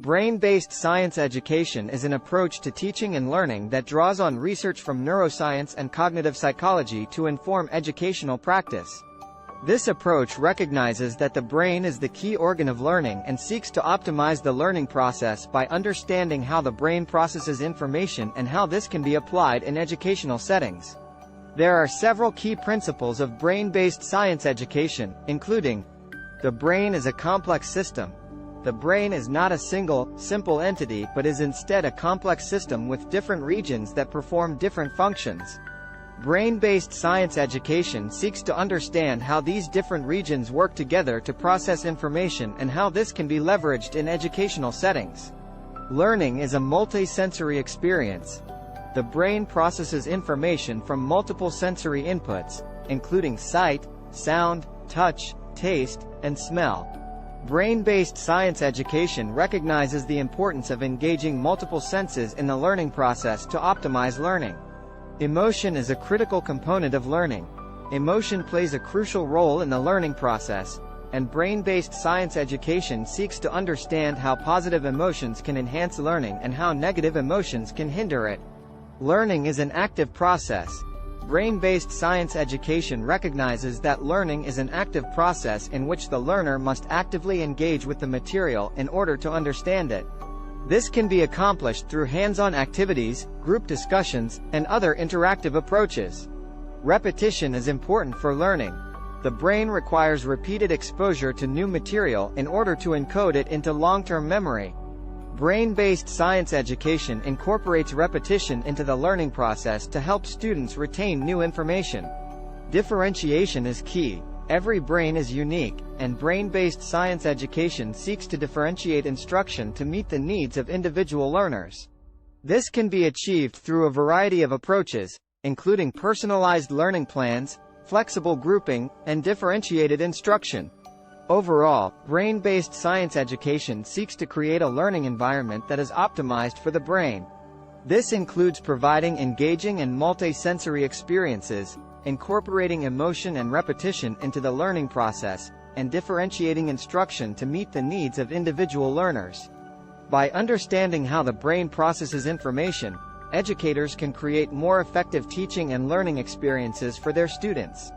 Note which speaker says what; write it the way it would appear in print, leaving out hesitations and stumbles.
Speaker 1: Brain-based science education is an approach to teaching and learning that draws on research from neuroscience and cognitive psychology to inform educational practice. This approach recognizes that the brain is the key organ of learning and seeks to optimize the learning process by understanding how the brain processes information and how this can be applied in educational settings. There are several key principles of brain-based science education, including: the brain is a complex system. The brain is not a single, simple entity but is instead a complex system with different regions that perform different functions. Brain-based science education seeks to understand how these different regions work together to process information and how this can be leveraged in educational settings. Learning is a multi-sensory experience. The brain processes information from multiple sensory inputs, including sight, sound, touch, taste, and smell. Brain-based science education recognizes the importance of engaging multiple senses in the learning process to optimize learning. Emotion is a critical component of learning. Emotion plays a crucial role in the learning process, and brain-based science education seeks to understand how positive emotions can enhance learning and how negative emotions can hinder it. Learning is an active process. Brain-based science education recognizes that learning is an active process in which the learner must actively engage with the material in order to understand it. This can be accomplished through hands-on activities, group discussions, and other interactive approaches. Repetition is important for learning. The brain requires repeated exposure to new material in order to encode it into long-term memory. Brain-based science education incorporates repetition into the learning process to help students retain new information. Differentiation is key. Every brain is unique, and brain-based science education seeks to differentiate instruction to meet the needs of individual learners. This can be achieved through a variety of approaches, including personalized learning plans, flexible grouping, and differentiated instruction. Overall, brain-based science education seeks to create a learning environment that is optimized for the brain. This includes providing engaging and multi-sensory experiences, incorporating emotion and repetition into the learning process, and differentiating instruction to meet the needs of individual learners. By understanding how the brain processes information, educators can create more effective teaching and learning experiences for their students.